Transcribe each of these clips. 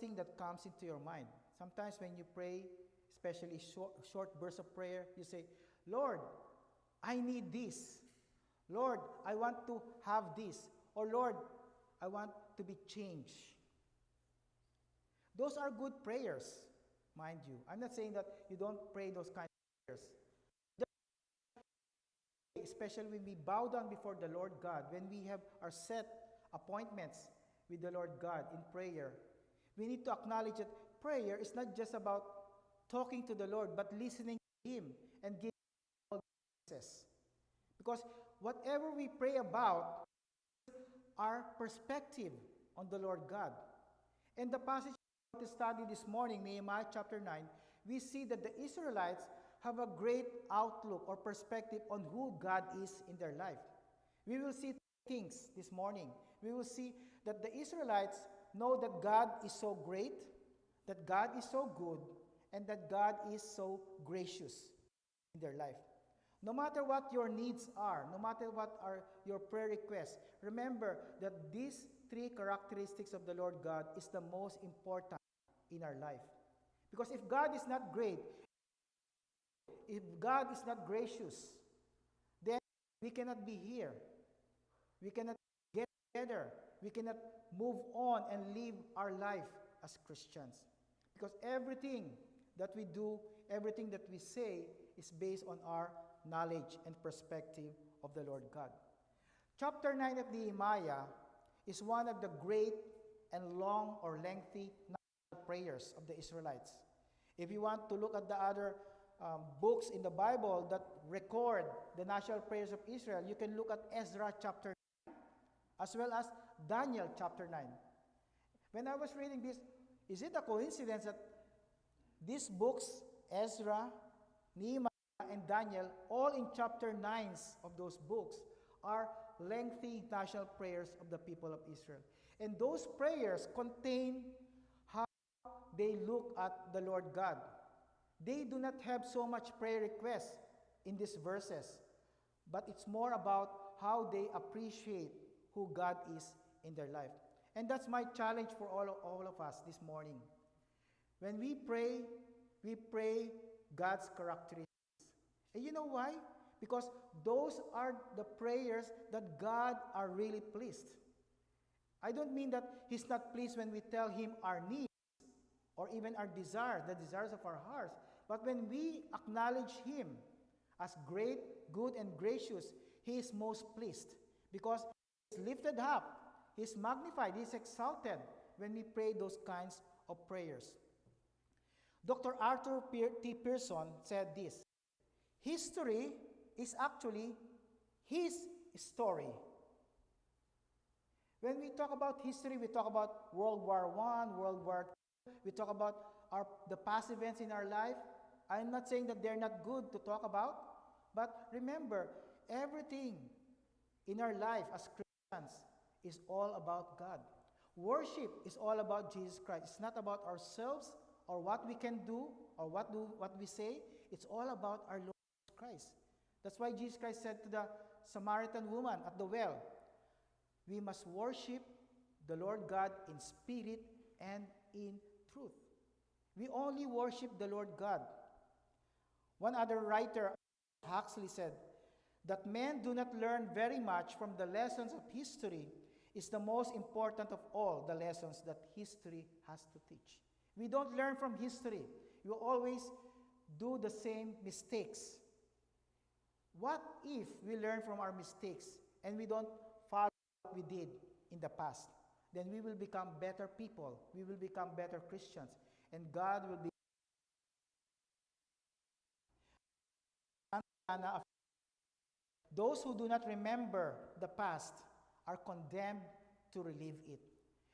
thing that comes into your mind. Sometimes when you pray, especially short bursts of prayer, you say, Lord, I need this. Lord, I want to have this. Or Lord, I want to be changed. Those are good prayers, mind you. I'm not saying that you don't pray those kind of prayers. Especially when we bow down before the Lord God, when we have our set appointments with the Lord God in prayer, we need to acknowledge that prayer is not just about talking to the Lord, but listening to Him and giving all the answers. Because whatever we pray about, our perspective on the Lord God. And the passage we want to study this morning, Nehemiah chapter 9, we see that the Israelites have a great outlook or perspective on who God is in their life. We will see things this morning. We will see that the Israelites know that God is so great, that God is so good, and that God is so gracious in their life. No matter what your needs are, no matter what are your prayer requests, remember that these three characteristics of the Lord God is the most important in our life. Because if God is not great, if God is not gracious, then we cannot be here. We cannot get together. We cannot move on and live our life as Christians. Because everything that we do, everything that we say is based on our knowledge and perspective of the Lord God. Chapter 9 of Nehemiah is one of the great and long or lengthy prayers of the Israelites. If you want to look at the other books in the Bible that record the national prayers of Israel, you can look at Ezra chapter 9 as well as Daniel chapter 9. When I was reading this, is it a coincidence that these books, Ezra, Nehemiah, and Daniel, all in chapter 9s of those books, are lengthy national prayers of the people of Israel. And those prayers contain how they look at the Lord God. They do not have so much prayer requests in these verses, but it's more about how they appreciate who God is in their life. And that's my challenge for all of us this morning. When we pray God's characteristics. And you know why? Because those are the prayers that God are really pleased. I don't mean that He's not pleased when we tell Him our needs or even our desires, the desires of our hearts. But when we acknowledge Him as great, good, and gracious, He is most pleased because He's lifted up, He's magnified, He's exalted when we pray those kinds of prayers. Dr. Arthur T. Pearson said this: history is actually His story. When we talk about history, we talk about World War I, World War II, we talk about the past events in our life. I'm not saying that they're not good to talk about, but remember, everything in our life as Christians is all about God. Worship is all about Jesus Christ. It's not about ourselves or what we can do or what we say. It's all about our Lord Jesus Christ. That's why Jesus Christ said to the Samaritan woman at the well, we must worship the Lord God in spirit and in truth. We only worship the Lord God. One other writer, Huxley, said that men do not learn very much from the lessons of history is the most important of all the lessons that history has to teach. We don't learn from history. You always do the same mistakes. What if we learn from our mistakes and we don't follow what we did in the past? Then we will become better people. We will become better Christians. And God will be those who do not remember the past are condemned to relive it.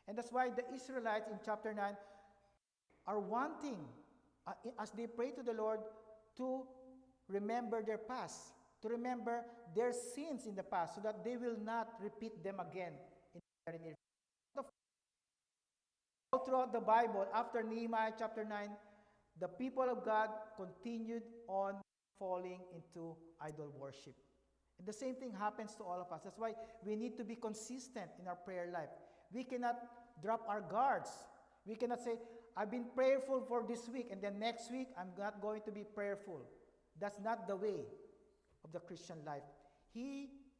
And that's why the Israelites in chapter 9 are wanting, as they pray to the Lord, to remember their past, to remember their sins in the past, so that they will not repeat them again in the very near future. All throughout the Bible, after Nehemiah chapter 9, the people of God continued on falling into idol worship. And the same thing happens to all of us. That's why we need to be consistent in our prayer life. We cannot drop our guards. We cannot say, I've been prayerful for this week, and then next week, I'm not going to be prayerful. That's not the way of the Christian life.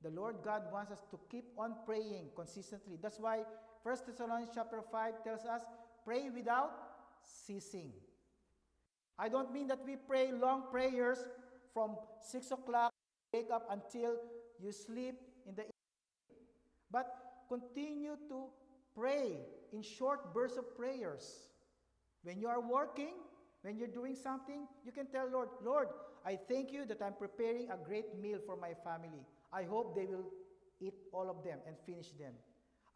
The Lord God, wants us to keep on praying consistently. That's why 1 Thessalonians chapter 5 tells us, pray without ceasing. I don't mean that we pray long prayers from 6 o'clock, wake up until you sleep in the evening. But continue to pray in short bursts of prayers. When you are working, when you're doing something, you can tell Lord, Lord, I thank you that I'm preparing a great meal for my family. I hope they will eat all of them and finish them.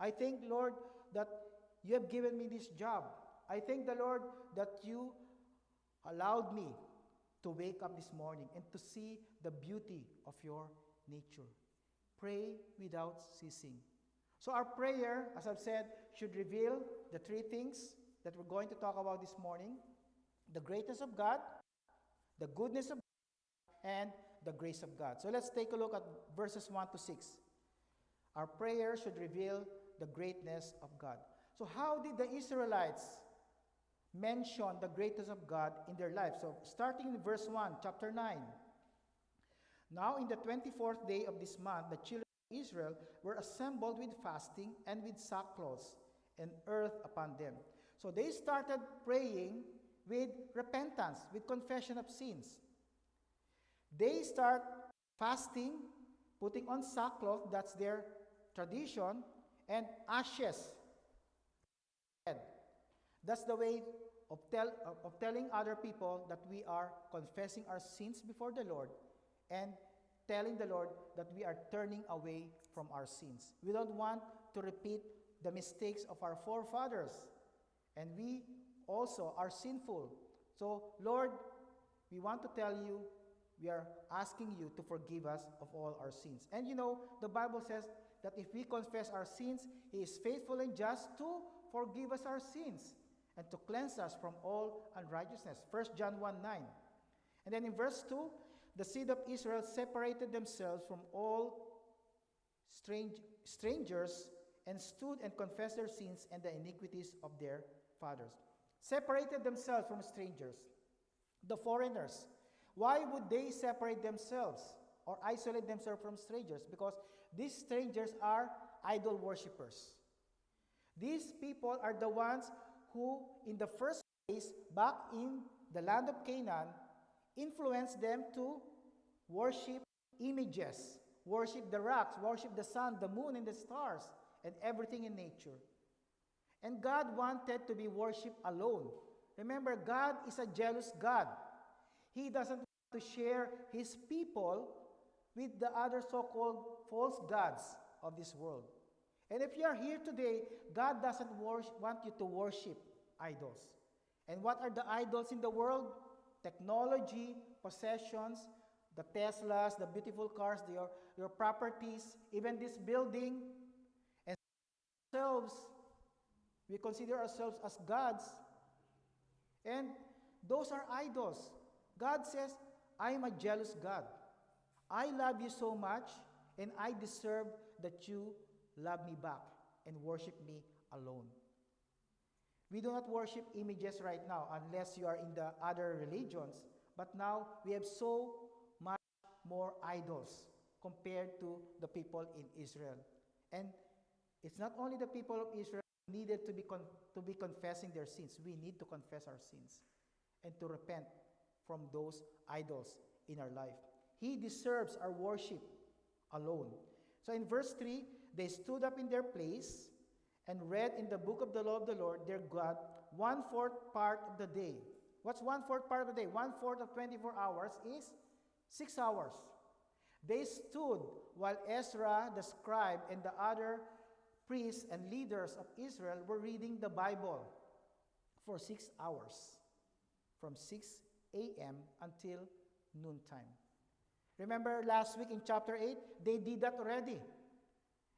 I thank, Lord, that you have given me this job. I thank the Lord that you allowed me to wake up this morning and to see the beauty of your nature. Pray without ceasing. So our prayer, as I've said, should reveal the three things that we're going to talk about this morning: the greatness of God, the goodness of God, and the grace of God. So let's take a look at verses 1 to 6. Our prayer should reveal the greatness of God. So how did the Israelites mention the greatness of God in their lives? So starting in verse 1, chapter 9. Now in the 24th day of this month, the children of Israel were assembled with fasting and with sackcloths and earth upon them. So they started praying with repentance, with confession of sins. They start fasting, putting on sackcloth, that's their tradition, and ashes. That's the way of telling other people that we are confessing our sins before the Lord and telling the Lord that we are turning away from our sins. We don't want to repeat the mistakes of our forefathers, and we also are sinful. So, Lord, we want to tell you, we are asking you to forgive us of all our sins. And you know, the Bible says that if we confess our sins, He is faithful and just to forgive us our sins and to cleanse us from all unrighteousness. 1 John 1:9. And then in verse 2, the seed of Israel separated themselves from all strangers and stood and confessed their sins and the iniquities of their fathers. Separated themselves from strangers, the foreigners. Why would they separate themselves or isolate themselves from strangers? Because these strangers are idol worshippers. These people are the ones who, in the first place, back in the land of Canaan, influenced them to worship images, worship the rocks, worship the sun, the moon, and the stars, and everything in nature. And God wanted to be worshipped alone. Remember, God is a jealous God. He doesn't want to share His people with the other so-called false gods of this world. And if you are here today, God doesn't want you to worship idols. And what are the idols in the world? Technology, possessions, the Teslas, the beautiful cars, your properties, even this building. And ourselves, we consider ourselves as gods. And those are idols. God says, I am a jealous God. I love you so much, and I deserve that you love me back and worship me alone. We do not worship images right now unless you are in the other religions. But now we have so much more idols compared to the people in Israel. And it's not only the people of Israel who needed to be confessing their sins. We need to confess our sins and to repent from those idols in our life. He deserves our worship alone. So in verse 3, they stood up in their place and read in the book of the law of the Lord their God 1/4 part of the day. What's 1/4 part of the day? 1/4 of 24 hours is 6 hours. They stood while Ezra, the scribe, and the other priests and leaders of Israel were reading the Bible for 6 hours, from 6 a.m. until noontime. Remember last week in chapter 8, they did that already.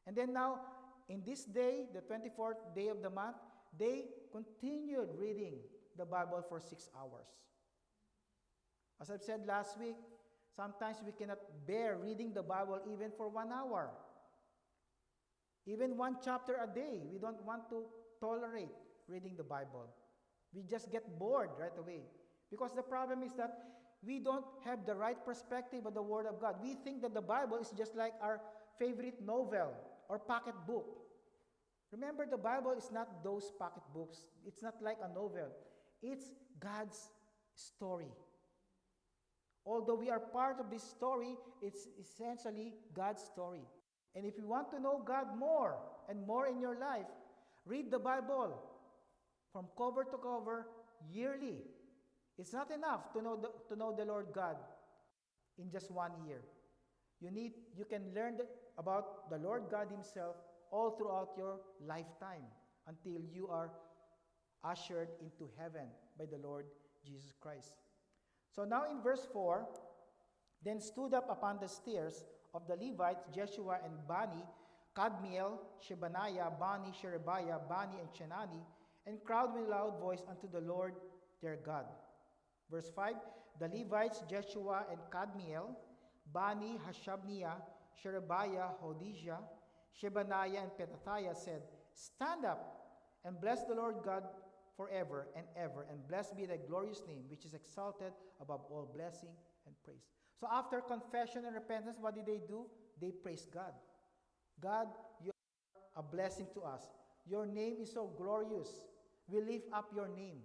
And then now, in this day, the 24th day of the month, they continued reading the Bible for 6 hours. As I've said last week, sometimes we cannot bear reading the Bible even for 1 hour. Even one chapter a day, we don't want to tolerate reading the Bible. We just get bored right away. Because the problem is that we don't have the right perspective of the Word of God. We think that the Bible is just like our favorite novel or pocket book. Remember, the Bible is not those pocket books. It's not like a novel. It's God's story. Although we are part of this story, it's essentially God's story. And if you want to know God more and more in your life, read the Bible from cover to cover yearly. It's not enough to know the Lord God in just 1 year. You can learn about the Lord God Himself all throughout your lifetime until you are ushered into heaven by the Lord Jesus Christ. So now in verse 4, then stood up upon the stairs of the Levites Jeshua and Bani, Kadmiel, Shebaniah, Bani, Sherebiah, Bani, and Chenani, and cried with a loud voice unto the Lord their God. Verse 5, the Levites Jeshua and Kadmiel, Bani, Hashabniah, Sherebiah, Hodijah, Shebaniah, and Pethathiah said, stand up and bless the Lord God forever and ever, and blessed be thy glorious name, which is exalted above all blessing and praise. So after confession and repentance, what did they do? They praised God. God, you are a blessing to us. Your name is so glorious. We lift up your name.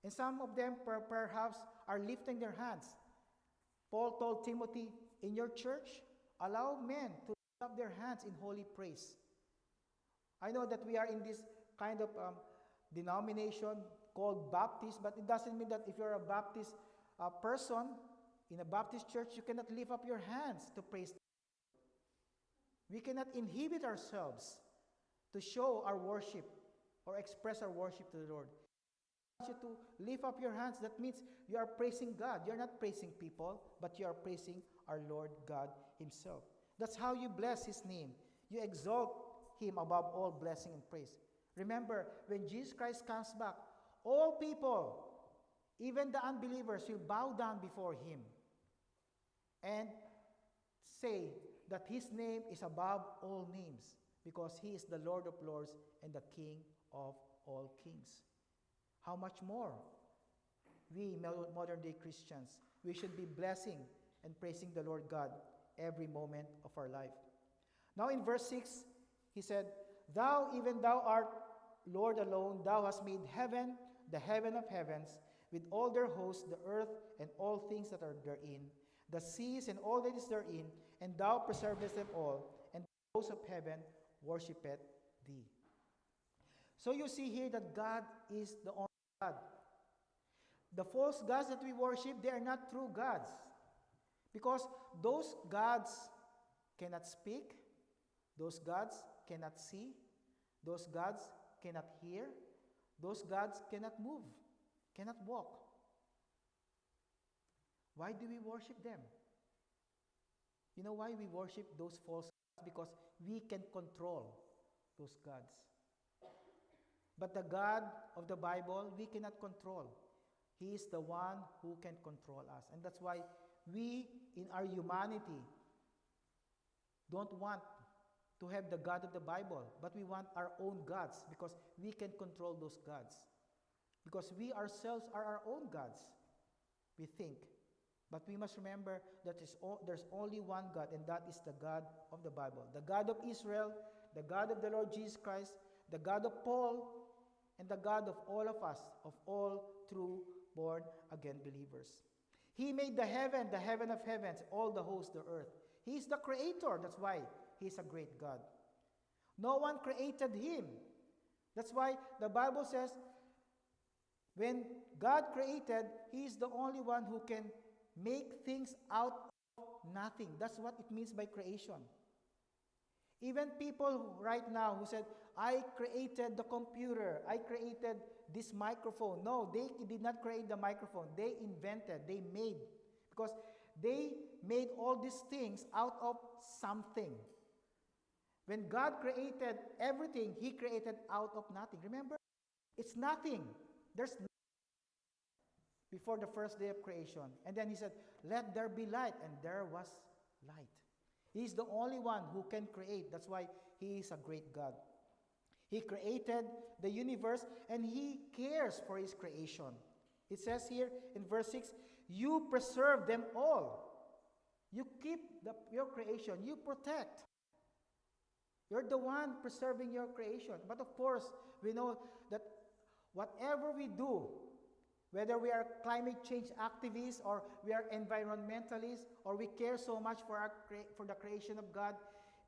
And some of them perhaps are lifting their hands. Paul told Timothy, in your church, allow men to lift up their hands in holy praise. I know that we are in this kind of denomination called Baptist, but it doesn't mean that if you're a Baptist person in a Baptist church, you cannot lift up your hands to praise the Lord. We cannot inhibit ourselves to show our worship or express our worship to the Lord. I want you to lift up your hands. That means you are praising God. You're not praising people, but you are praising our Lord God Himself. That's how you bless His name. You exalt Him above all blessing and praise. Remember, when Jesus Christ comes back, all people, even the unbelievers, will bow down before Him and say that His name is above all names because He is the Lord of lords and the King of all kings. How much more we modern-day Christians, we should be blessing and praising the Lord God every moment of our life. Now in verse 6, he said, thou, even thou art Lord alone, thou hast made heaven, the heaven of heavens, with all their hosts, the earth and all things that are therein, the seas and all that is therein, and thou preservest them all, and the hosts of heaven worshipeth thee. So you see here that God is the only God. The false gods that we worship, they are not true gods. Because those gods cannot speak, those gods cannot see, those gods cannot hear, those gods cannot move, cannot walk. Why do we worship them? You know why we worship those false gods? Because we can control those gods. But the God of the Bible, we cannot control. He is the one who can control us. And that's why we, in our humanity, don't want to have the God of the Bible, but we want our own gods because we can control those gods. Because we ourselves are our own gods, we think. But we must remember that there's only one God, and that is the God of the Bible. The God of Israel, the God of the Lord Jesus Christ, the God of Paul, and the God of all of us, of all true born-again believers. He made the heaven of heavens, all the hosts, the earth. He is the creator. That's why He is a great God. No one created Him. That's why the Bible says, when God created, He is the only one who can make things out of nothing. That's what it means by creation. Even people right now who said, I created the computer, I created this microphone. No, they did not create the microphone. They invented, they made. Because they made all these things out of something. When God created everything, He created out of nothing. Remember, it's nothing. There's nothing before the first day of creation. And then He said, let there be light. And there was light. He is the only one who can create. That's why He is a great God. He created the universe and He cares for His creation. It says here in verse 6, you preserve them all. You keep your creation. You protect. You're the one preserving your creation. But of course, we know that whatever we do, whether we are climate change activists or we are environmentalists or we care so much for the creation of God,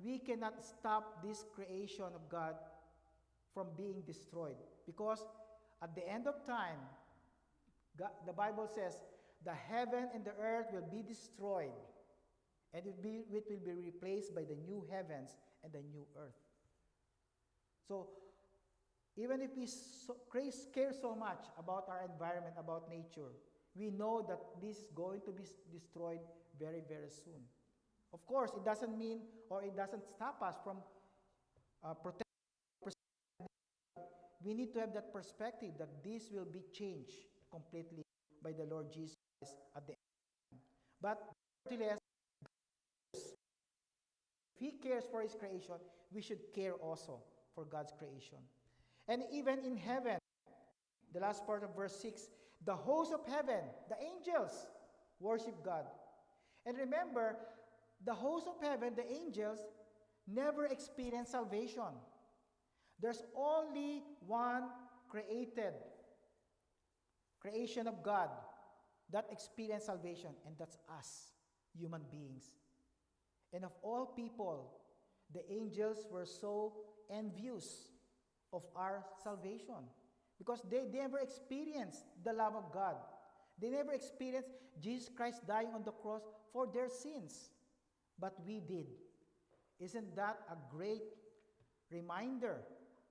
we cannot stop this creation of God from being destroyed. Because at the end of time, the Bible says, the heaven and the earth will be destroyed, and it will be replaced by the new heavens and the new earth. So, even if we care so much about our environment, about nature, we know that this is going to be destroyed very, very soon. Of course, it doesn't mean or it doesn't stop us from protecting. We need to have that perspective that this will be changed completely by the Lord Jesus at the end. But nevertheless, if He cares for His creation, we should care also for God's creation. And even in heaven, the last part of verse 6, the hosts of heaven, the angels, worship God. And remember, the hosts of heaven, the angels, never experience salvation. There's only one creation of God that experience salvation, and that's us, human beings. And of all people, the angels were so envious of our salvation because they never experienced the love of God. They never experienced Jesus Christ dying on the cross for their sins. But we did. Isn't that a great reminder,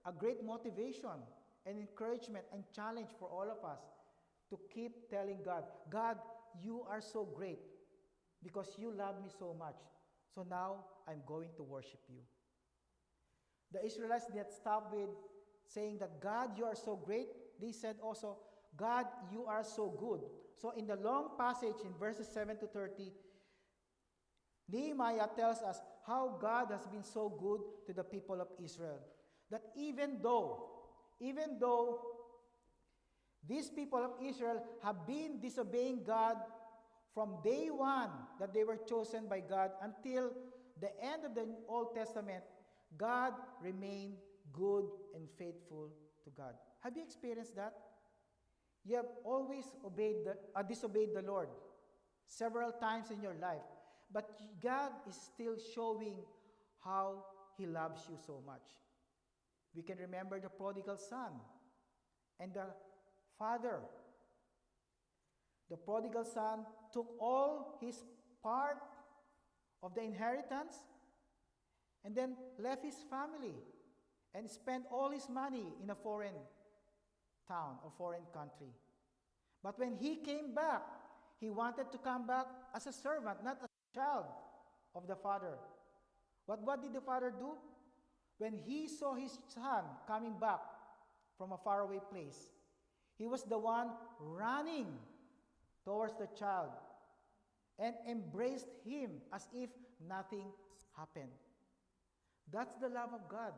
a great motivation and encouragement and challenge for all of us to keep telling God, God, you are so great because you love me so much. So now I'm going to worship you. The Israelites did not stop with saying that, God, you are so great. They said also, God, you are so good. So in the long passage in verses 7 to 30, Nehemiah tells us how God has been so good to the people of Israel. That even though these people of Israel have been disobeying God from day one that they were chosen by God until the end of the Old Testament, God remained good and faithful to God. Have you experienced that? You have always disobeyed the Lord several times in your life, but God is still showing how He loves you so much. We can remember the prodigal son and the father. The prodigal son took all his part of the inheritance and then left his family and spent all his money in a foreign town or foreign country. But when he came back, he wanted to come back as a servant, not as a child of the father. But what did the father do? When he saw his son coming back from a faraway place, he was the one running towards the child and embraced him as if nothing happened. That's the love of God.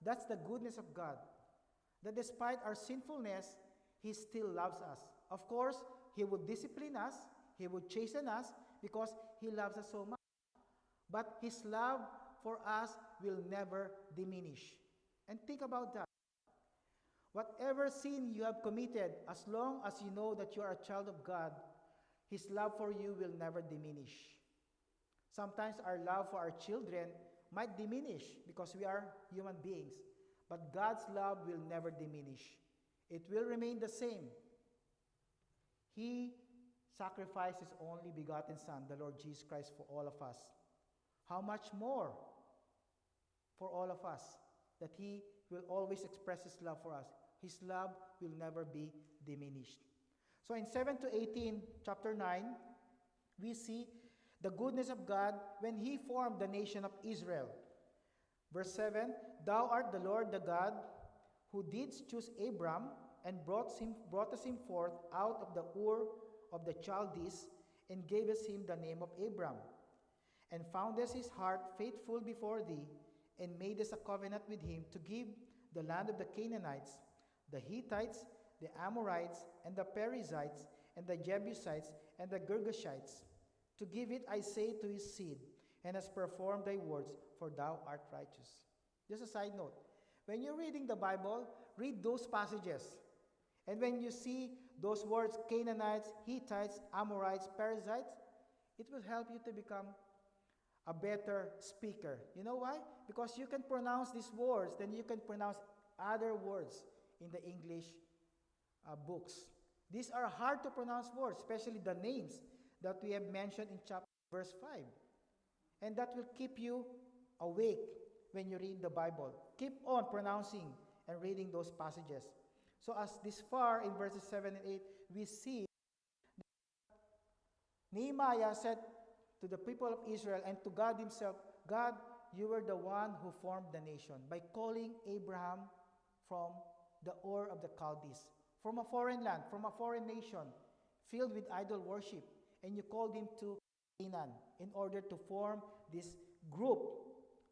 That's the goodness of God. That despite our sinfulness, He still loves us. Of course, He would discipline us, He would chasten us because He loves us so much. But His love for us will never diminish. And think about that. Whatever sin you have committed, as long as you know that you are a child of God, His love for you will never diminish. Sometimes our love for our children might diminish because we are human beings. But God's love will never diminish. It will remain the same. He sacrificed His only begotten Son, the Lord Jesus Christ, for all of us. How much more for all of us that He will always express His love for us. His love will never be diminished. So in 7 to 18, chapter 9, we see the goodness of God when He formed the nation of Israel. Verse 7, Thou art the Lord the God who didst choose Abram and broughtest him forth out of the Ur of the Chaldees and gavest him the name of Abram, and foundest his heart faithful before thee, and madest a covenant with him to give the land of the Canaanites, the Hittites, the Amorites, and the Perizzites, and the Jebusites, and the Girgashites. To give it, I say, to his seed, and has performed thy words, for thou art righteous. Just a side note. When you're reading the Bible, read those passages. And when you see those words, Canaanites, Hittites, Amorites, Perizzites, it will help you to become a better speaker. You know why? Because you can pronounce these words, then you can pronounce other words in the English books. These are hard to pronounce words, especially the names that we have mentioned in chapter verse 5. And that will keep you awake when you read the Bible. Keep on pronouncing and reading those passages. So as this far in verses 7 and 8, we see Nehemiah said to the people of Israel and to God himself, God, you were the one who formed the nation by calling Abraham from the Ur of the Chaldees, from a foreign land, from a foreign nation, filled with idol worship, and you called him to Canaan in order to form this group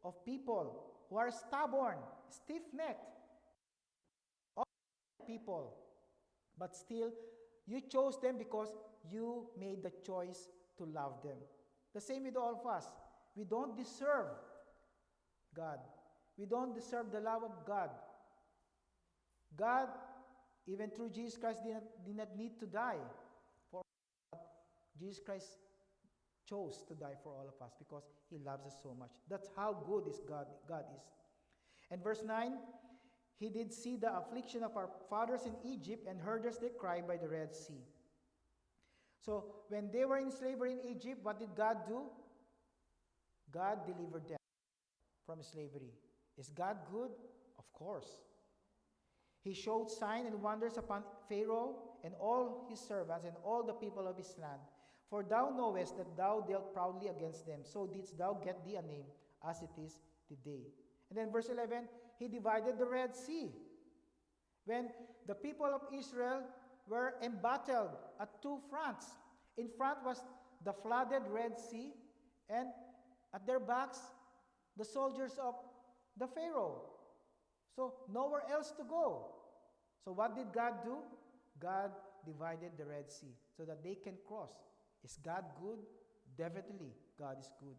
of people who are stubborn, stiff-necked, people. But still, you chose them because you made the choice to love them. The same with all of us. We don't deserve God. We don't deserve the love of God. God, even through Jesus Christ, did not need to die for us. Jesus Christ chose to die for all of us because he loves us so much. That's how good God is. And verse 9, he did see the affliction of our fathers in Egypt and heard us their cry by the Red Sea. So when they were in slavery in Egypt, what did God do? God delivered them from slavery. Is God good? Of course. He showed signs and wonders upon Pharaoh and all his servants and all the people of his land. For thou knowest that thou dealt proudly against them, so didst thou get thee a name, as it is today. And then verse 11, he divided the Red Sea. When the people of Israel were embattled at two fronts. In front was the flooded Red Sea, and at their backs, the soldiers of the Pharaoh. So nowhere else to go. So what did God do? God divided the Red Sea so that they can cross. Is God good? Definitely, God is good.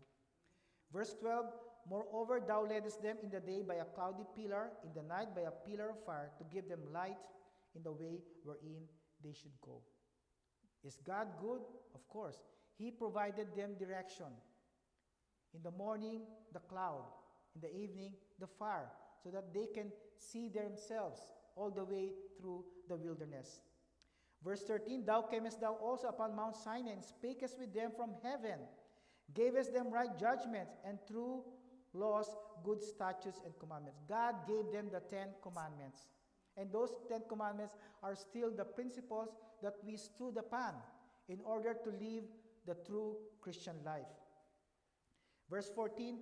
Verse 12, moreover, thou leddest them in the day by a cloudy pillar, in the night by a pillar of fire, to give them light in the way wherein they should go. Is God good? Of course. He provided them direction. In the morning, the cloud. In the evening, the fire, so that they can see themselves all the way through the wilderness. Verse 13, thou camest thou also upon Mount Sinai, and spakest with them from heaven, gavest them right judgments, and true laws, good statutes, and commandments. God gave them the 10 commandments. And those 10 commandments are still the principles that we stood upon in order to live the true Christian life. Verse 14,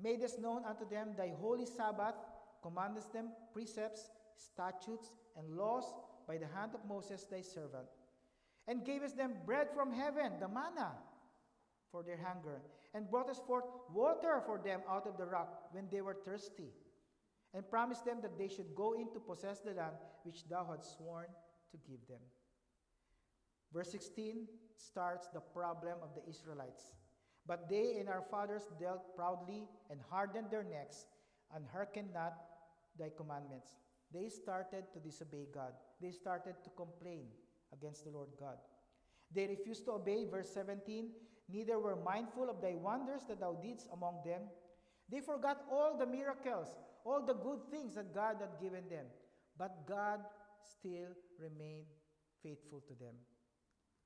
madest known unto them thy holy Sabbath, commandest them precepts, statutes, and laws by the hand of Moses thy servant, and gavest them bread from heaven, the manna, for their hunger, and broughtest forth water for them out of the rock when they were thirsty, and promised them that they should go in to possess the land which thou hadst sworn to give them. Verse 16 starts the problem of the Israelites. But they and our fathers dealt proudly and hardened their necks and hearkened not thy commandments. They started to disobey God. They started to complain against the Lord God. They refused to obey, verse 17, neither were mindful of thy wonders that thou didst among them. They forgot all the miracles, all the good things that God had given them. But God still remained faithful to them.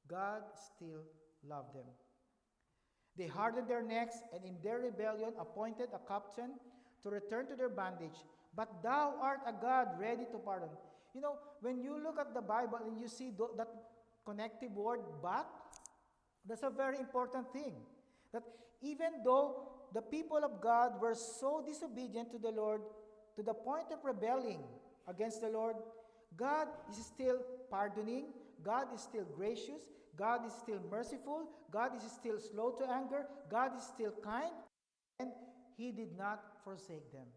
God still loved them. They hardened their necks, and in their rebellion appointed a captain to return to their bondage. But thou art a God ready to pardon. You know, when you look at the Bible and you see that connective word, but, that's a very important thing. That even though the people of God were so disobedient to the Lord, to the point of rebelling against the Lord, God is still pardoning. God is still gracious. God is still merciful. God is still slow to anger. God is still kind. And he did not forsake them.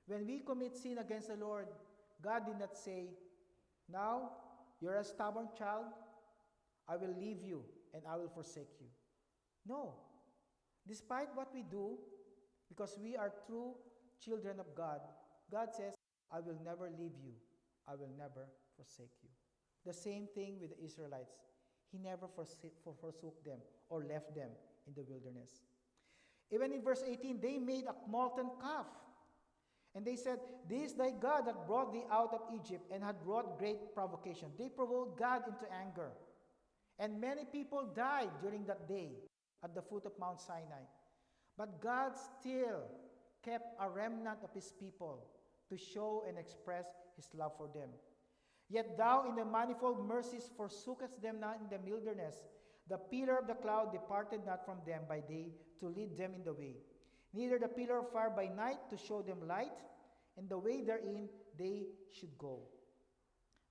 When we commit sin against the Lord, God did not say, now you're a stubborn child, I will leave you and I will forsake you. No. Despite what we do, because we are true children of God, God says, I will never leave you. I will never forsake you. The same thing with the Israelites. He never forsook them or left them in the wilderness. Even in verse 18, they made a molten calf. And they said, this is thy God that brought thee out of Egypt and had wrought great provocation. They provoked God into anger. And many people died during that day at the foot of Mount Sinai. But God still kept a remnant of his people to show and express his love for them. Yet thou in the manifold mercies forsookest them not in the wilderness. The pillar of the cloud departed not from them by day to lead them in the way, neither the pillar of fire by night to show them light, and the way therein they should go.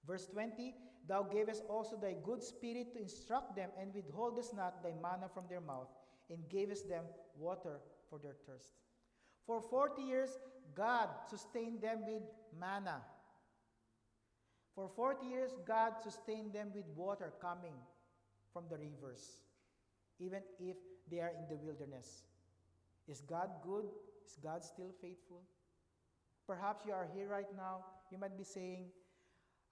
Verse 20, thou gavest also thy good spirit to instruct them, and withholdest not thy manna from their mouth, and gavest them water for their thirst. For 40 years, God sustained them with manna. For 40 years, God sustained them with water coming from the rivers, even if they are in the wilderness. Is God good? Is God still faithful? Perhaps you are here right now. You might be saying,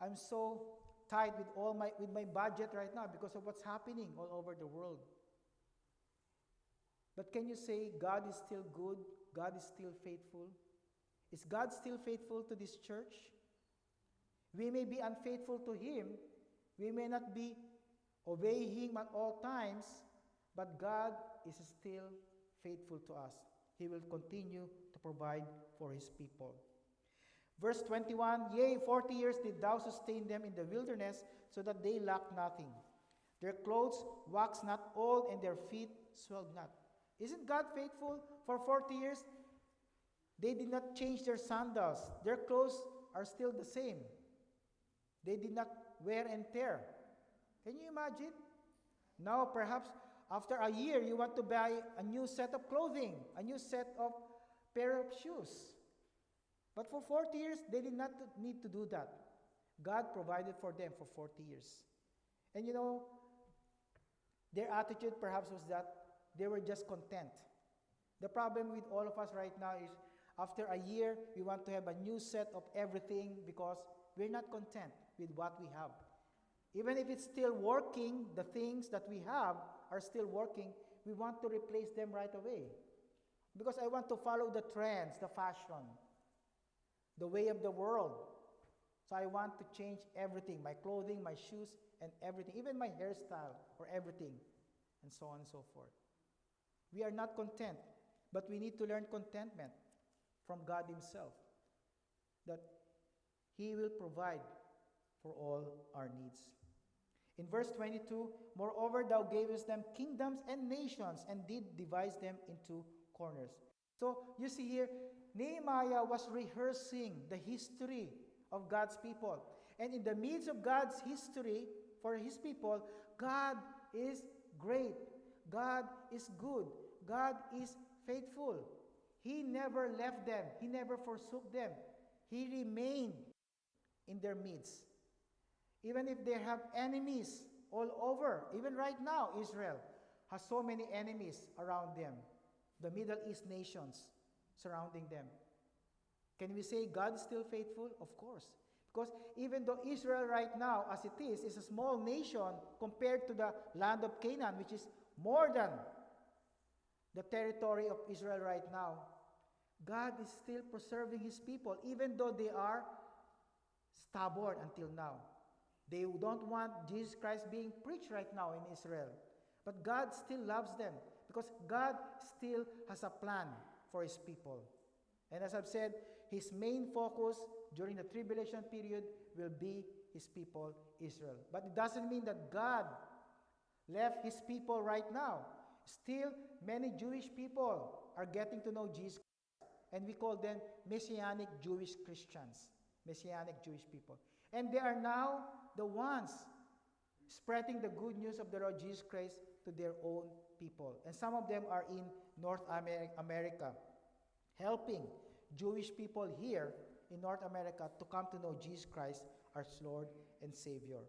I'm so tight with my budget right now because of what's happening all over the world. But can you say God is still good? God is still faithful? Is God still faithful to this church? We may be unfaithful to Him. We may not be obeying Him at all times, but God is still faithful to us. He will continue to provide for His people. Verse 21, yea, 40 years did thou sustain them in the wilderness, so that they lacked nothing. Their clothes waxed not old, and their feet swelled not. Isn't God faithful? For 40 years, they did not change their sandals. Their clothes are still the same. They did not wear and tear. Can you imagine? Now, perhaps after a year, you want to buy a new set of clothing, a new set of pair of shoes. But for 40 years, they did not need to do that. God provided for them for 40 years. And you know, their attitude perhaps was that they were just content. The problem with all of us right now is after a year, we want to have a new set of everything because we're not content with what we have. Even if it's still working, the things that we have are still working, we want to replace them right away. Because I want to follow the trends, the fashion, the way of the world. So I want to change everything, my clothing, my shoes, and everything, even my hairstyle or everything, and so on and so forth. We are not content, but we need to learn contentment from God Himself, that He will provide for all our needs. In verse 22, moreover, thou gavest them kingdoms and nations, and did divide them into corners. So you see here, Nehemiah was rehearsing the history of God's people. And in the midst of God's history for His people, God is great. God is good. God is faithful. He never left them. He never forsook them. He remained in their midst. Even if they have enemies all over, even right now, Israel has so many enemies around them. The Middle East nations surrounding them. Can we say God is still faithful? Of course. Because even though Israel right now, as it is a small nation compared to the land of Canaan, which is more than the territory of Israel right now, God is still preserving His people, even though they are stubborn until now. They don't want Jesus Christ being preached right now in Israel. But God still loves them because God still has a plan for His people. And as I've said, His main focus during the tribulation period will be His people, Israel. But it doesn't mean that God left His people right now. Still, many Jewish people are getting to know Jesus Christ. And we call them Messianic Jewish Christians. Messianic Jewish people. And they are now the ones spreading the good news of the Lord Jesus Christ to their own people. And some of them are in North America, helping Jewish people here in North America to come to know Jesus Christ as Lord and Savior.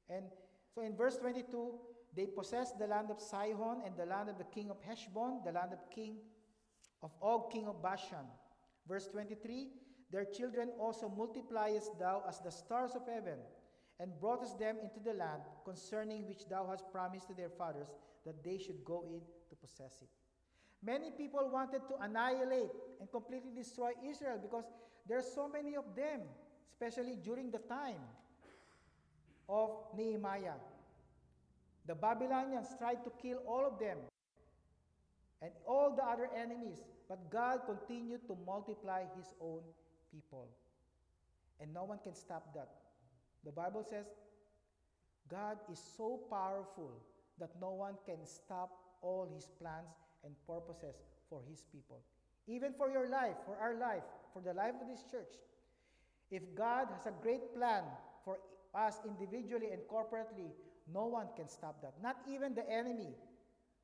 And so in verse 22, they possessed the land of Sihon and the land of the king of Heshbon, the land of Og, king of Bashan. Verse 23, their children also multipliest thou as the stars of heaven, and broughtest them into the land concerning which thou hast promised to their fathers, that they should go in to possess it. Many people wanted to annihilate and completely destroy Israel because there are so many of them, especially during the time of Nehemiah. The Babylonians tried to kill all of them and all the other enemies, but God continued to multiply His own people. And no one can stop that. The Bible says God is so powerful that no one can stop all His plans and purposes for His people. Even for your life, for our life, for the life of this church. If God has a great plan for us individually and corporately, no one can stop that, not even the enemy.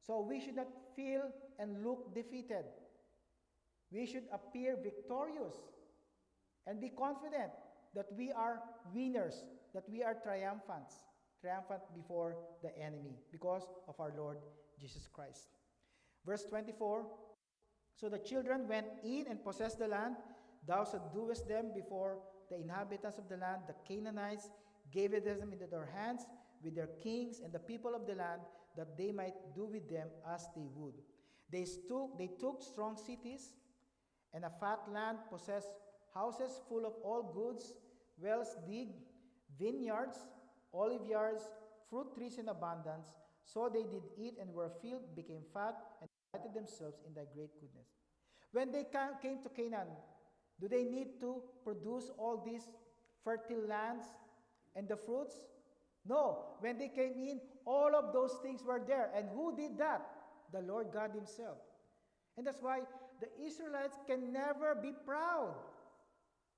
So we should not feel and look defeated. We should appear victorious and be confident that we are winners, that we are triumphant before the enemy because of our Lord Jesus Christ. Verse 24, so the children went in and possessed the land. Thou subduest them before the inhabitants of the land. The Canaanites gave it them into their hands with their kings and the people of the land, that they might do with them as they would. They took strong cities and a fat land, possessed houses full of all goods, wells digged, vineyards, olive yards, fruit trees in abundance. So they did eat and were filled, became fat, and delighted themselves in thy great goodness. When they came to Canaan, do they need to produce all these fertile lands and the fruits? No. When they came in, all of those things were there. And who did that? The Lord God Himself. And that's why the Israelites can never be proud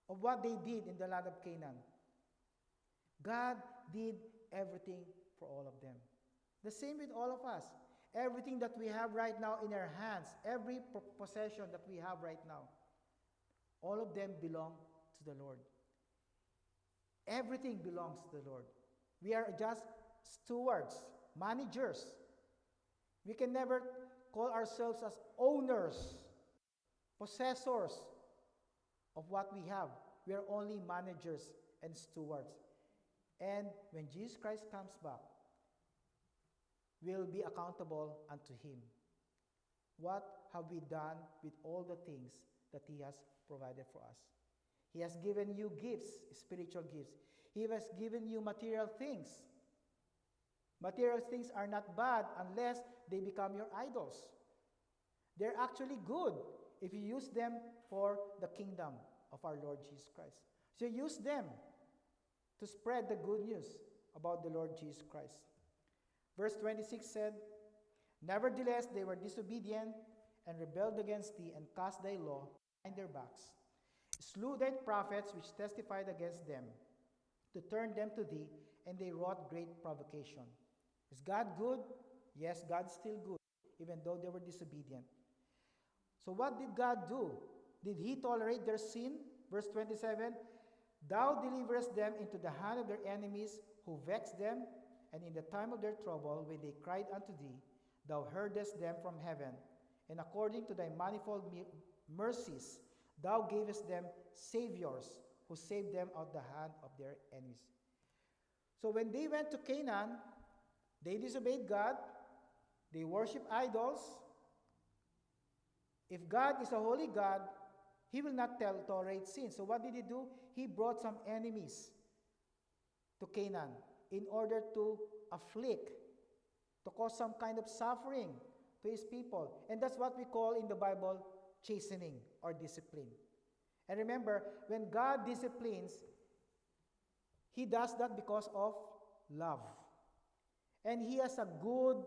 of what they did in the land of Canaan. God did everything for all of them. The same with all of us. Everything that we have right now in our hands, every possession that we have right now, all of them belong to the Lord. Everything belongs to the Lord. We are just stewards, managers. We can never call ourselves as owners, possessors of what we have. We are only managers and stewards. And when Jesus Christ comes back, we'll be accountable unto Him. What have we done with all the things that He has provided for us? He has given you gifts, spiritual gifts. He has given you material things. Material things are not bad unless they become your idols. They're actually good if you use them for the kingdom of our Lord Jesus Christ. So use them to spread the good news about the Lord Jesus Christ. Verse 26 said, nevertheless they were disobedient and rebelled against thee, and cast thy law behind their backs, slew thy prophets which testified against them, to turn them to thee, and they wrought great provocation. Is God good? Yes, God's still good, even though they were disobedient. So what did God do? Did He tolerate their sin? Verse 27, thou deliverest them into the hand of their enemies, who vexed them, and in the time of their trouble, when they cried unto thee, thou heardest them from heaven, and according to thy manifold mercies, thou gavest them saviors, who saved them out of the hand of their enemies. So when they went to Canaan, they disobeyed God, they worship idols. If God is a holy God, He will not tolerate sin. So what did He do? He brought some enemies to Canaan in order to afflict, to cause some kind of suffering to His people. And that's what we call in the Bible chastening or discipline. And remember, when God disciplines, He does that because of love. And He has a good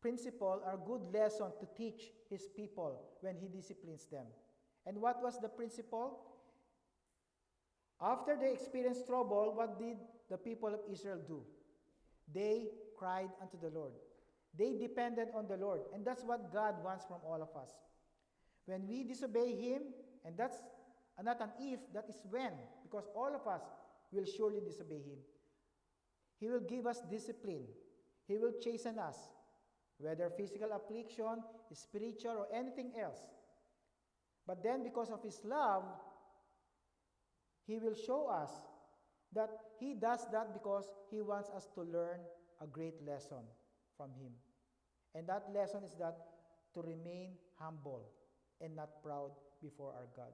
principle or good lesson to teach His people when He disciplines them. And what was the principle? After they experienced trouble, what did the people of Israel do? They cried unto the Lord. They depended on the Lord. And that's what God wants from all of us. When we disobey Him and that's not an if, that is when, because all of us will surely disobey Him. He will give us discipline. He will chasten us, whether physical affliction, spiritual, or anything else. But then, because of His love, He will show us that He does that because He wants us to learn a great lesson from Him. And that lesson is that to remain humble and not proud before our God.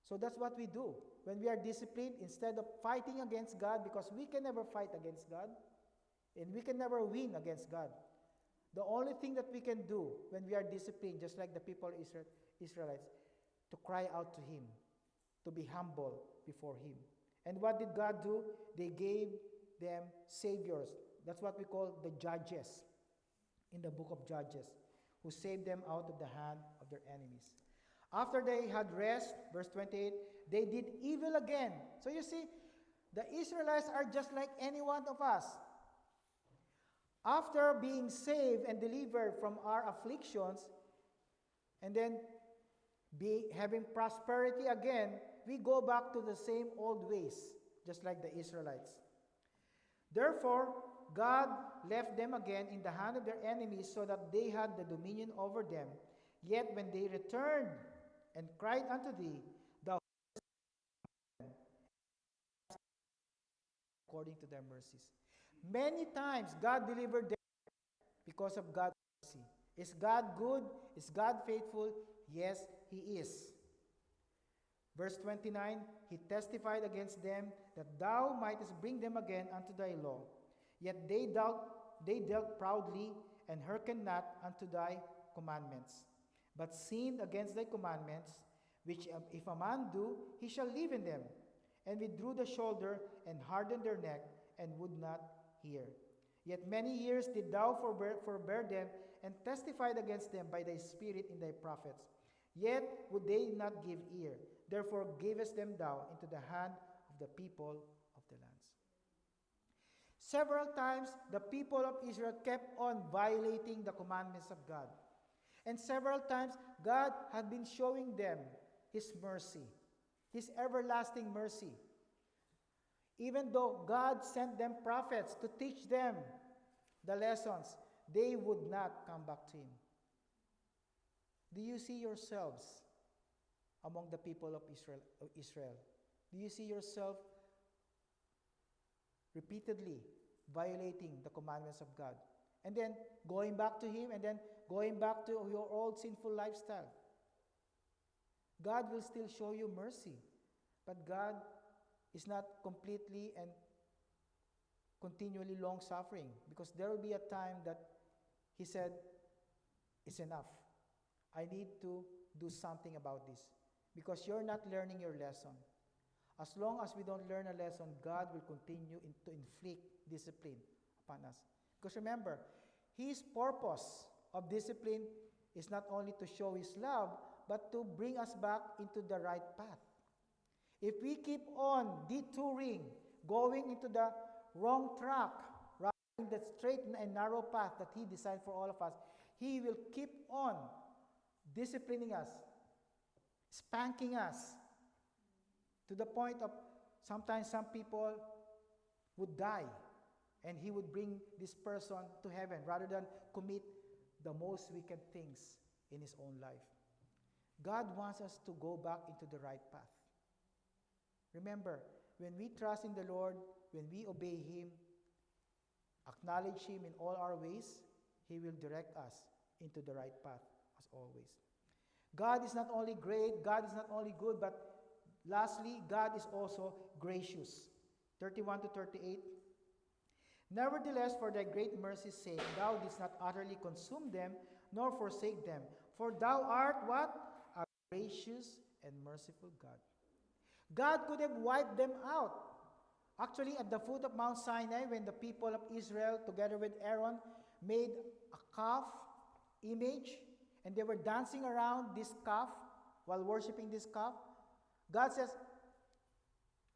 So that's what we do. When we are disciplined, instead of fighting against God, because we can never fight against God, and we can never win against God. The only thing that we can do when we are disciplined, just like the people of Israelites, to cry out to Him, to be humble before Him. And what did God do? They gave them saviors. That's what we call the judges in the book of Judges, who saved them out of the hand of their enemies. After they had rest, verse 28, they did evil again. So you see, the Israelites are just like any one of us. After being saved and delivered from our afflictions, and then having prosperity again, we go back to the same old ways, just like the Israelites. Therefore, God left them again in the hand of their enemies so that they had the dominion over them. Yet when they returned and cried unto thee, thou according to their mercies. Many times God delivered them because of God's mercy. Is God good? Is God faithful? Yes, He is. Verse 29, He testified against them that thou mightest bring them again unto thy law. Yet they dealt proudly and hearkened not unto thy commandments, but sinned against thy commandments, which if a man do, he shall live in them, and withdrew the shoulder and hardened their neck and would not hear. Yet many years did thou forbear them, and testified against them by thy spirit in thy prophets. Yet would they not give ear. Therefore gavest them thou into the hand of the people of the lands. Several times, the people of Israel kept on violating the commandments of God. And several times, God had been showing them His mercy, His everlasting mercy. Even though God sent them prophets to teach them the lessons, they would not come back to Him. Do you see yourselves among the people of Israel? Do you see yourself repeatedly violating the commandments of God, and then going back to Him, and then going back to your old sinful lifestyle? God will still show you mercy, but God is not completely and continually long-suffering, because there will be a time that He said, it's enough. I need to do something about this, because you're not learning your lesson. As long as we don't learn a lesson, God will continue to inflict discipline upon us. Because remember, His purpose of discipline is not only to show His love, but to bring us back into the right path. If we keep on detouring, going into the wrong track, rather than the straight and narrow path that He designed for all of us, He will keep on disciplining us, spanking us, to the point of sometimes some people would die, and He would bring this person to heaven rather than commit the most wicked things in his own life. God wants us to go back into the right path. Remember, when we trust in the Lord, when we obey Him, acknowledge Him in all our ways, He will direct us into the right path as always. God is not only great, God is not only good, but lastly, God is also gracious. 31 to 38. Nevertheless, for thy great mercy's sake, thou didst not utterly consume them, nor forsake them. For thou art what? A gracious and merciful God. God could have wiped them out. Actually, at the foot of Mount Sinai, when the people of Israel, together with Aaron, made a calf image, and they were dancing around this calf while worshiping this calf, God says,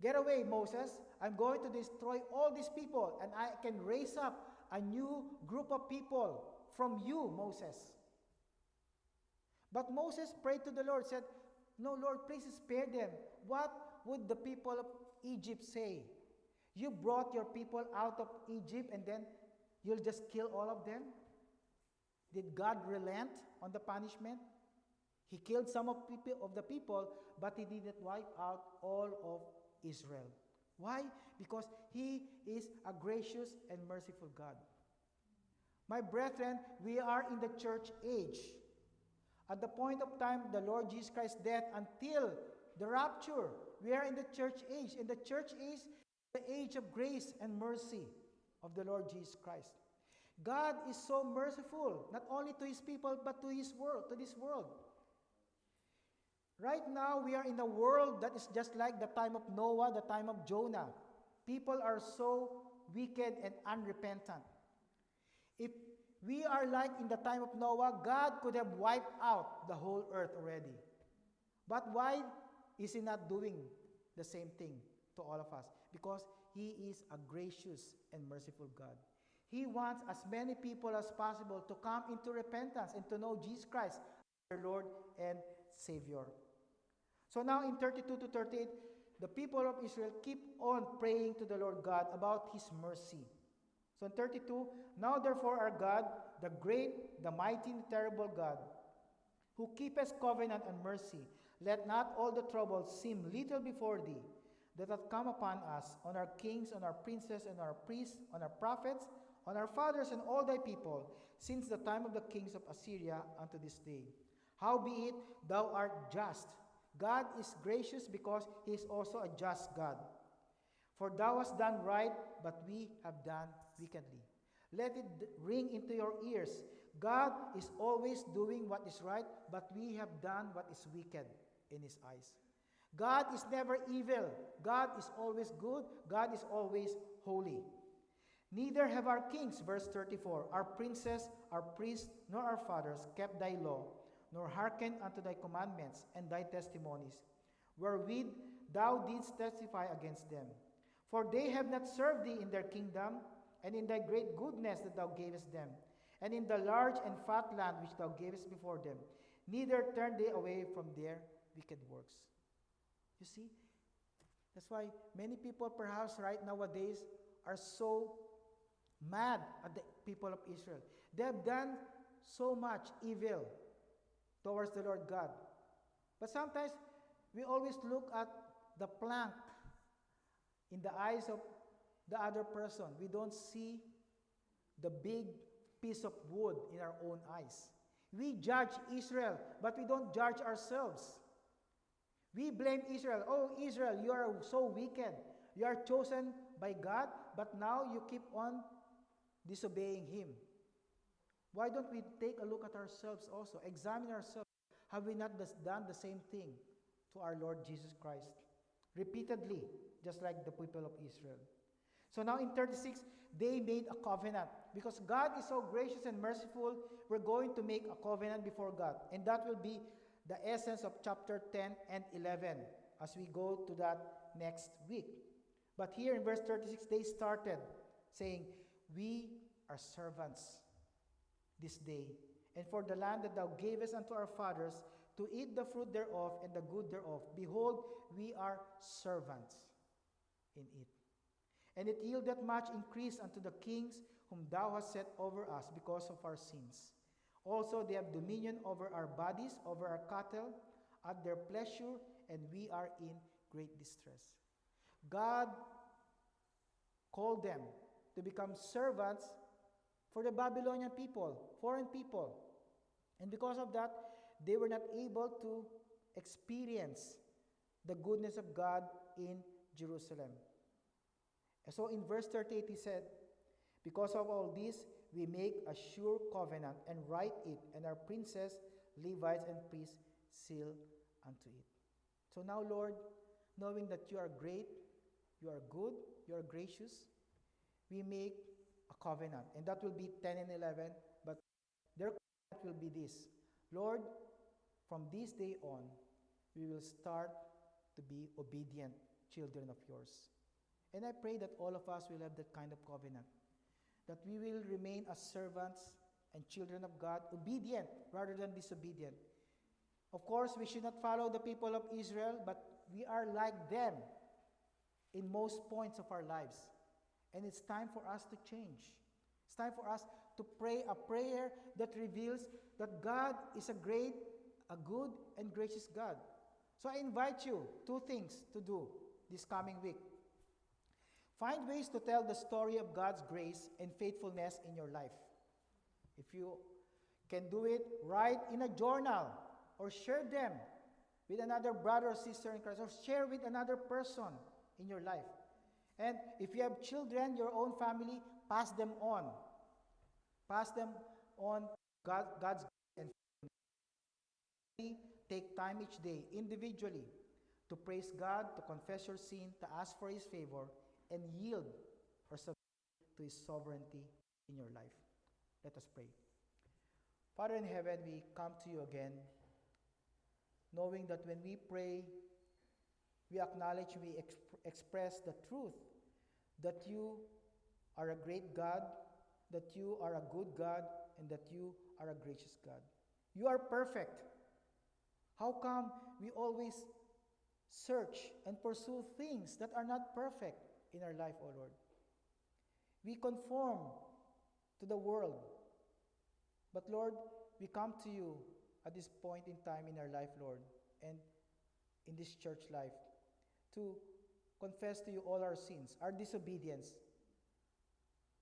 "Get away, Moses. I'm going to destroy all these people, and I can raise up a new group of people from you, Moses." But Moses prayed to the Lord, said, No, Lord, please spare them. What would the people of Egypt say? You brought your people out of Egypt and then you'll just kill all of them? Did God relent on the punishment? He killed some of the people, but he didn't wipe out all of Israel. Why? Because he is a gracious and merciful God. My brethren, we are in the church age. At the point of time, the Lord Jesus Christ's death until the rapture, we are in the church age. And the church is the age of grace and mercy of the Lord Jesus Christ. God is so merciful, not only to his people, but to his world, to this world. Right now, we are in a world that is just like the time of Noah, the time of Jonah. People are so wicked and unrepentant. If we are like in the time of Noah, God could have wiped out the whole earth already. But why is he not doing the same thing to all of us? Because he is a gracious and merciful God. He wants as many people as possible to come into repentance and to know Jesus Christ, their Lord and Savior. So now in 32 to 38, the people of Israel keep on praying to the Lord God about his mercy. So in 32, now therefore our God, the great, the mighty, and terrible God, who keepeth covenant and mercy, let not all the troubles seem little before thee, that hath come upon us, on our kings, on our princes, and our priests, on our prophets, on our fathers, and all thy people, since the time of the kings of Assyria unto this day. Howbeit thou art just. God is gracious because he is also a just God. For thou hast done right, but we have done wickedly. Let it ring into your ears. God is always doing what is right, but we have done what is wicked in his eyes. God is never evil. God is always good. God is always holy. Neither have our kings, verse 34, our princes, our priests, nor our fathers kept thy law, nor hearkened unto thy commandments and thy testimonies, wherewith thou didst testify against them. For they have not served thee in their kingdom, and in thy great goodness that thou gavest them, and in the large and fat land which thou gavest before them. Neither turned they away from their wicked works. You see? That's why many people perhaps right nowadays are so mad at the people of Israel. They have done so much evil towards the Lord God. But sometimes we always look at the plank in the eyes of the other person. We don't see the big piece of wood in our own eyes. We judge Israel, but we don't judge ourselves. We blame Israel. Oh, Israel, you are so wicked. You are chosen by God, but now you keep on disobeying him. Why don't we take a look at ourselves also? Examine ourselves. Have we not done the same thing to our Lord Jesus Christ? Repeatedly, just like the people of Israel. So now in 36, they made a covenant. Because God is so gracious and merciful, we're going to make a covenant before God. And that will be the essence of chapter 10 and 11 as we go to that next week. But here in verse 36, they started saying, we are servants this day, and for the land that thou gavest unto our fathers, to eat the fruit thereof and the good thereof. Behold, we are servants in it. And it yieldeth much increase unto the kings whom thou hast set over us because of our sins. Also they have dominion over our bodies, over our cattle, at their pleasure, and we are in great distress. God called them to become servants for the Babylonian people, foreign people. And because of that, they were not able to experience the goodness of God in Jerusalem. And so in verse 38 he said, because of all this, we make a sure covenant and write it, and our princes, Levites, and priests seal unto it. So now, Lord, knowing that you are great, you are good, you are gracious, we make a covenant. And that will be 10 and 11, but their covenant will be this. Lord, from this day on, we will start to be obedient children of yours. And I pray that all of us will have that kind of covenant, that we will remain as servants and children of God, obedient rather than disobedient. Of course, we should not follow the people of Israel, but we are like them in most points of our lives. And it's time for us to change. It's time for us to pray a prayer that reveals that God is a great, a good, and gracious God. So I invite you, two things to do this coming week. Find ways to tell the story of God's grace and faithfulness in your life. If you can do it, write in a journal or share them with another brother or sister in Christ, or share with another person in your life. And if you have children, your own family, pass them on. Pass them on God's grace and faithfulness. Take time each day, individually, to praise God, to confess your sin, to ask for His favor, and yield or submit to His sovereignty in your life. Let us pray. Father in heaven, we come to you again, knowing that when we pray, we acknowledge, we express the truth that you are a great God, that you are a good God, and that you are a gracious God. You are perfect. How come we always search and pursue things that are not perfect in our life, O Lord? We conform to the world. But Lord, we come to you at this point in time in our life, Lord, and in this church life, to confess to you all our sins, our disobedience,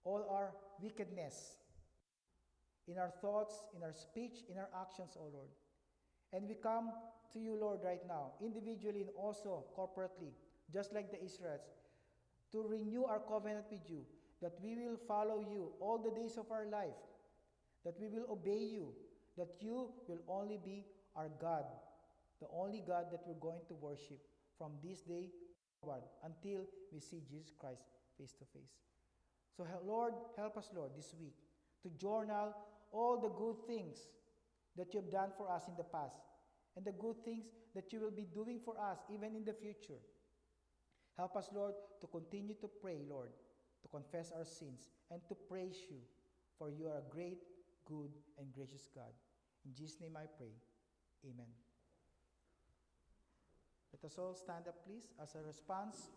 all our wickedness, in our thoughts, in our speech, in our actions, O Lord. And we come to you, Lord, right now, individually and also corporately, just like the Israelites, to renew our covenant with you, that we will follow you all the days of our life, that we will obey you, that you will only be our God, the only God that we're going to worship from this day forward until we see Jesus Christ face to face. So, Lord, help us, Lord, this week to journal all the good things that you have done for us in the past and the good things that you will be doing for us even in the future. Help us, Lord, to continue to pray, Lord, to confess our sins and to praise you, for you are a great, good, and gracious God. In Jesus' name I pray. Amen. Let us all stand up, please. As a response,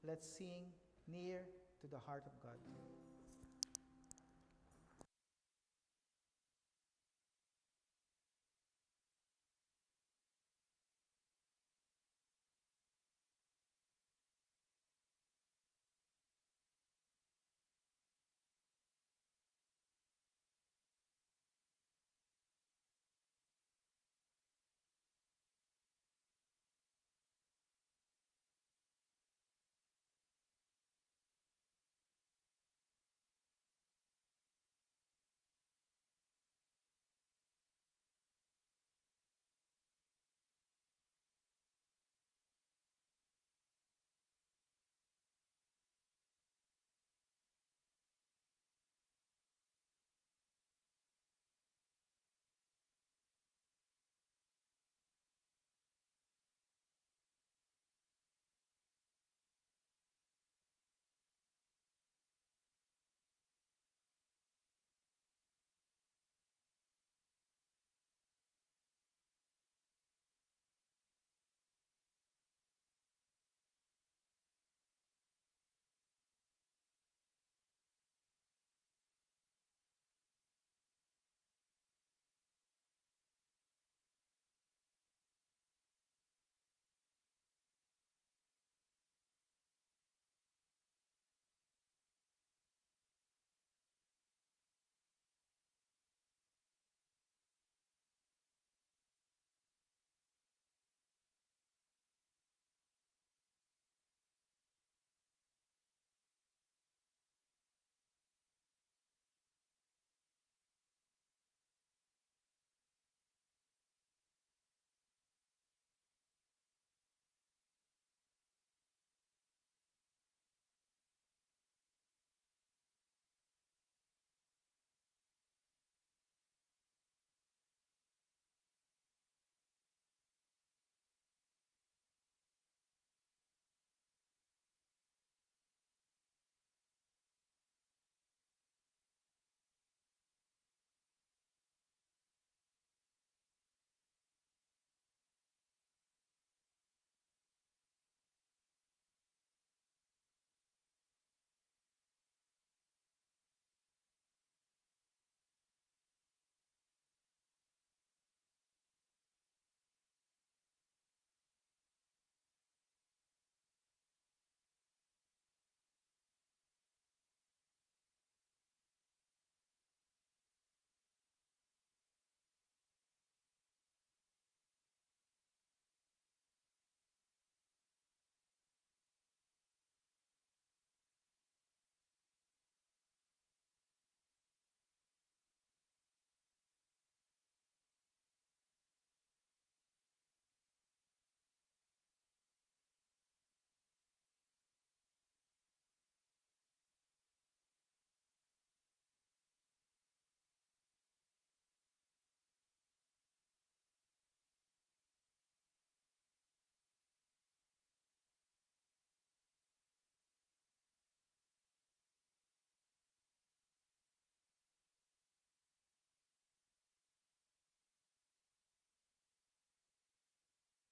let's sing Near to the Heart of God.